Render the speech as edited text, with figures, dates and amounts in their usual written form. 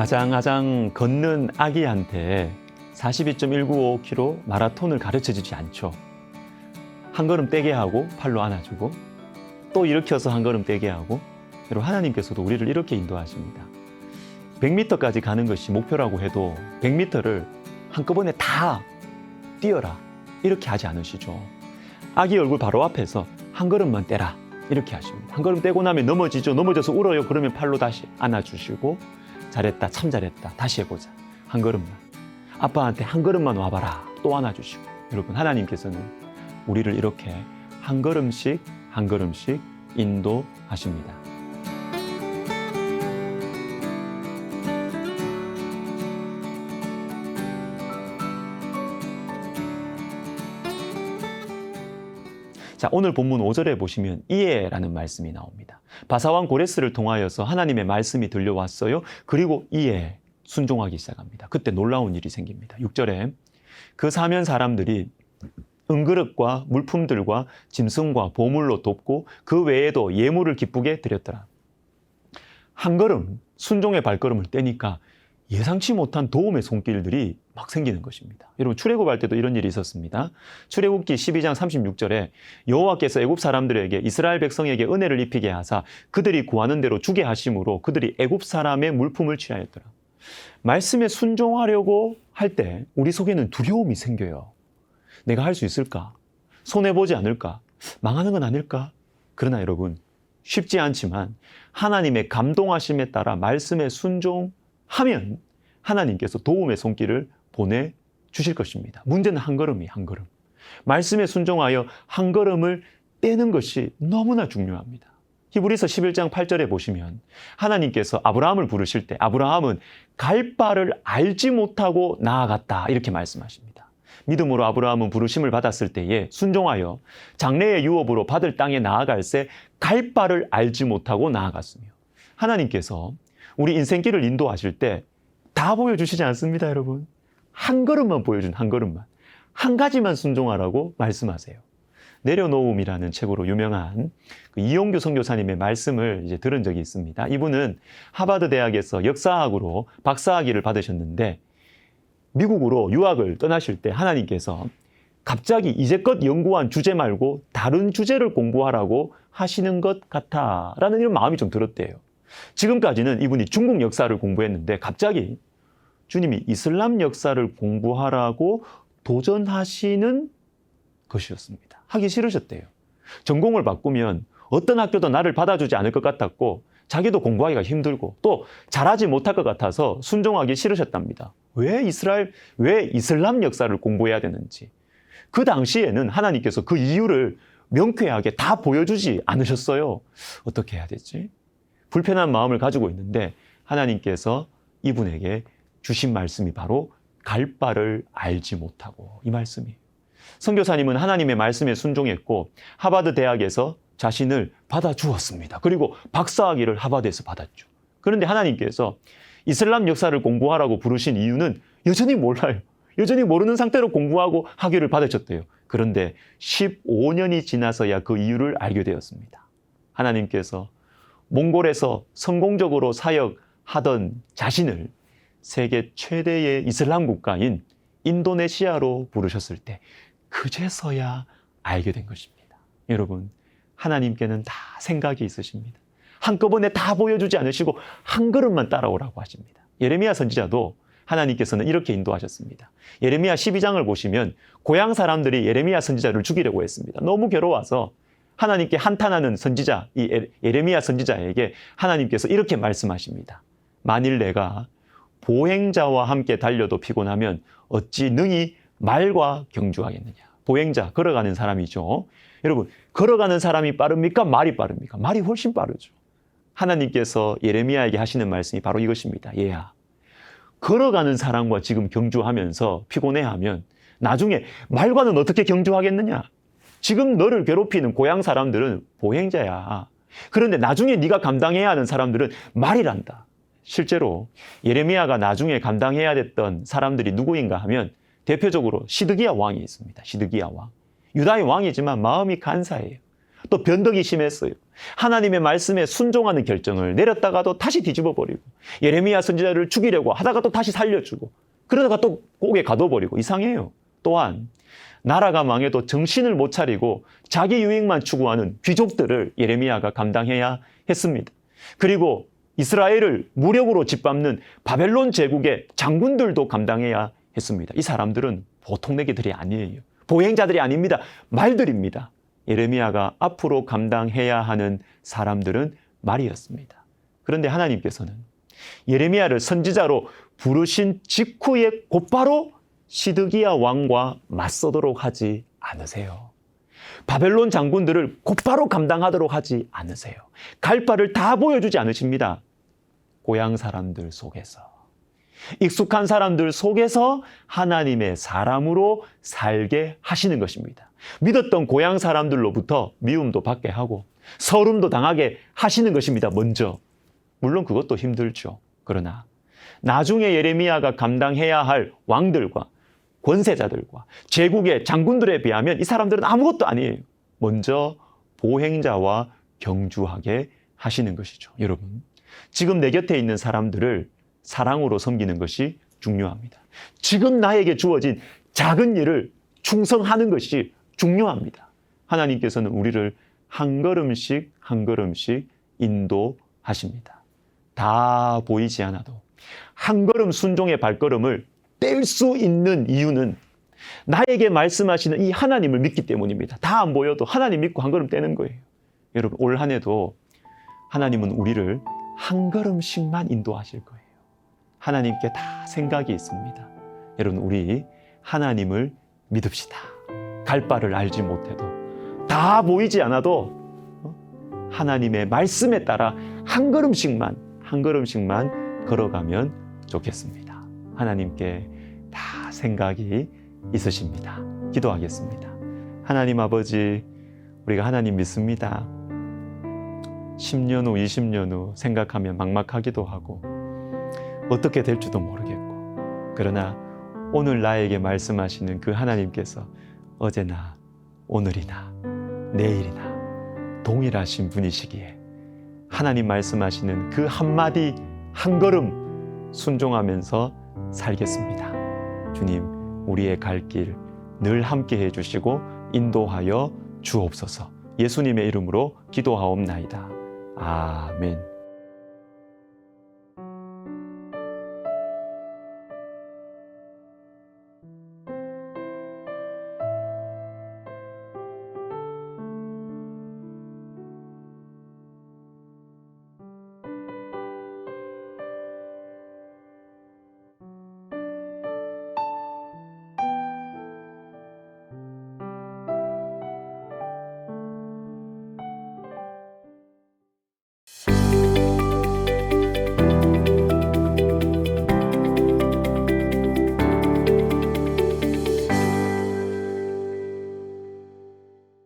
아장아장 걷는 아기한테 42.195km 마라톤을 가르쳐주지 않죠. 한 걸음 떼게 하고 팔로 안아주고 또 일으켜서 한 걸음 떼게 하고, 여러분 하나님께서도 우리를 이렇게 인도하십니다. 100m까지 가는 것이 목표라고 해도 100m를 한꺼번에 다 뛰어라 이렇게 하지 않으시죠. 아기 얼굴 바로 앞에서 한 걸음만 떼라 이렇게 하십니다. 한 걸음 떼고 나면 넘어지죠. 넘어져서 울어요. 그러면 팔로 다시 안아주시고 잘했다, 참 잘했다, 다시 해보자. 한 걸음만. 아빠한테 한 걸음만 와봐라. 또 안아주시고. 여러분 하나님께서는 우리를 이렇게 한 걸음씩 한 걸음씩 인도하십니다. 자, 오늘 본문 5절에 보시면 이에라는 말씀이 나옵니다. 바사왕 고레스를 통하여서 하나님의 말씀이 들려왔어요. 그리고 이에 순종하기 시작합니다. 그때 놀라운 일이 생깁니다. 6절에 그 사면 사람들이 은그릇과 물품들과 짐승과 보물로 돕고 그 외에도 예물을 기쁘게 드렸더라. 한 걸음 순종의 발걸음을 떼니까 예상치 못한 도움의 손길들이 막 생기는 것입니다. 여러분 출애굽할 때도 이런 일이 있었습니다. 출애굽기 12장 36절에 여호와께서 애굽 사람들에게 이스라엘 백성에게 은혜를 입히게 하사 그들이 구하는 대로 주게 하심으로 그들이 애굽 사람의 물품을 취하였더라. 말씀에 순종하려고 할 때 우리 속에는 두려움이 생겨요. 내가 할 수 있을까? 손해보지 않을까? 망하는 건 아닐까? 그러나 여러분 쉽지 않지만 하나님의 감동하심에 따라 말씀에 순종하면 하나님께서 도움의 손길을 보내주실 것입니다. 문제는 한 걸음이 한 걸음. 말씀에 순종하여 한 걸음을 떼는 것이 너무나 중요합니다. 히브리서 11장 8절에 보시면 하나님께서 아브라함을 부르실 때 아브라함은 갈 바를 알지 못하고 나아갔다 이렇게 말씀하십니다. 믿음으로 아브라함은 부르심을 받았을 때에 순종하여 장래의 유업으로 받을 땅에 나아갈새 갈 바를 알지 못하고 나아갔으며, 하나님께서 우리 인생길을 인도하실 때 다 보여주시지 않습니다, 여러분. 한 걸음만 보여준 한 걸음만. 한 가지만 순종하라고 말씀하세요. 내려놓음이라는 책으로 유명한 이용규 선교사님의 말씀을 이제 들은 적이 있습니다. 이분은 하버드 대학에서 역사학으로 박사학위를 받으셨는데 미국으로 유학을 떠나실 때 하나님께서 갑자기 이제껏 연구한 주제 말고 다른 주제를 공부하라고 하시는 것 같아라는 이런 마음이 좀 들었대요. 지금까지는 이분이 중국 역사를 공부했는데 갑자기 주님이 이슬람 역사를 공부하라고 도전하시는 것이었습니다. 하기 싫으셨대요. 전공을 바꾸면 어떤 학교도 나를 받아주지 않을 것 같았고 자기도 공부하기가 힘들고 또 잘하지 못할 것 같아서 순종하기 싫으셨답니다. 왜 이슬람 역사를 공부해야 되는지. 그 당시에는 하나님께서 그 이유를 명쾌하게 다 보여주지 않으셨어요. 어떻게 해야 되지? 불편한 마음을 가지고 있는데 하나님께서 이분에게 주신 말씀이 바로 갈 바를 알지 못하고 이 말씀이에요. 선교사님은 하나님의 말씀에 순종했고 하버드 대학에서 자신을 받아주었습니다. 그리고 박사학위를 하버드에서 받았죠. 그런데 하나님께서 이슬람 역사를 공부하라고 부르신 이유는 여전히 몰라요. 여전히 모르는 상태로 공부하고 학위를 받으셨대요. 그런데 15년이 지나서야 그 이유를 알게 되었습니다. 하나님께서 몽골에서 성공적으로 사역하던 자신을 세계 최대의 이슬람 국가인 인도네시아로 부르셨을 때 그제서야 알게 된 것입니다. 여러분, 하나님께는 다 생각이 있으십니다. 한꺼번에 다 보여주지 않으시고 한 걸음만 따라오라고 하십니다. 예레미야 선지자도 하나님께서는 이렇게 인도하셨습니다. 예레미야 12장을 보시면 고향 사람들이 예레미야 선지자를 죽이려고 했습니다. 너무 괴로워서 하나님께 한탄하는 선지자, 이 예레미야 선지자에게 하나님께서 이렇게 말씀하십니다. 만일 내가 보행자와 함께 달려도 피곤하면 어찌 능히 말과 경주하겠느냐. 보행자, 걸어가는 사람이죠. 여러분, 걸어가는 사람이 빠릅니까? 말이 빠릅니까? 말이 훨씬 빠르죠. 하나님께서 예레미야에게 하시는 말씀이 바로 이것입니다. 얘야, 걸어가는 사람과 지금 경주하면서 피곤해하면 나중에 말과는 어떻게 경주하겠느냐. 지금 너를 괴롭히는 고향 사람들은 보행자야. 그런데 나중에 네가 감당해야 하는 사람들은 말이란다. 실제로 예레미야가 나중에 감당해야 됐던 사람들이 누구인가 하면 대표적으로 시드기야 왕이 있습니다. 시드기야 왕. 유다의 왕이지만 마음이 간사해요. 또 변덕이 심했어요. 하나님의 말씀에 순종하는 결정을 내렸다가도 다시 뒤집어 버리고, 예레미야 선지자를 죽이려고 하다가 또 다시 살려주고, 그러다가 또 고개 가둬버리고. 이상해요. 또한 나라가 망해도 정신을 못 차리고 자기 유익만 추구하는 귀족들을 예레미야가 감당해야 했습니다. 그리고 이스라엘을 무력으로 짓밟는 바벨론 제국의 장군들도 감당해야 했습니다. 이 사람들은 보통 내기들이 아니에요. 보행자들이 아닙니다. 말들입니다. 예레미야가 앞으로 감당해야 하는 사람들은 말이었습니다. 그런데 하나님께서는 예레미야를 선지자로 부르신 직후에 곧바로 시드기야 왕과 맞서도록 하지 않으세요. 바벨론 장군들을 곧바로 감당하도록 하지 않으세요. 갈 바를 다 보여주지 않으십니다. 고향 사람들 속에서, 익숙한 사람들 속에서 하나님의 사람으로 살게 하시는 것입니다. 믿었던 고향 사람들로부터 미움도 받게 하고 서름도 당하게 하시는 것입니다. 먼저. 물론 그것도 힘들죠. 그러나 나중에 예레미야가 감당해야 할 왕들과 권세자들과 제국의 장군들에 비하면 이 사람들은 아무것도 아니에요. 먼저 보행자와 경주하게 하시는 것이죠. 여러분, 지금 내 곁에 있는 사람들을 사랑으로 섬기는 것이 중요합니다. 지금 나에게 주어진 작은 일을 충성하는 것이 중요합니다. 하나님께서는 우리를 한 걸음씩 한 걸음씩 인도하십니다. 다 보이지 않아도 한 걸음 순종의 발걸음을 뗄 수 있는 이유는 나에게 말씀하시는 이 하나님을 믿기 때문입니다. 다 안 보여도 하나님 믿고 한 걸음 떼는 거예요. 여러분, 올 한 해도 하나님은 우리를 한 걸음씩만 인도하실 거예요. 하나님께 다 생각이 있습니다. 여러분, 우리 하나님을 믿읍시다. 갈 바를 알지 못해도, 다 보이지 않아도 하나님의 말씀에 따라 한 걸음씩만 걸어가면 좋겠습니다. 하나님께 다 생각이 있으십니다. 기도하겠습니다. 하나님 아버지, 우리가 하나님 믿습니다. 10년 후, 20년 후 생각하면 막막하기도 하고 어떻게 될지도 모르겠고, 그러나 오늘 나에게 말씀하시는 그 하나님께서 어제나 오늘이나 내일이나 동일하신 분이시기에 하나님 말씀하시는 그 한마디 한 걸음 순종하면서 살겠습니다. 주님, 우리의 갈 길 늘 함께 해주시고 인도하여 주옵소서. 예수님의 이름으로 기도하옵나이다. 아멘.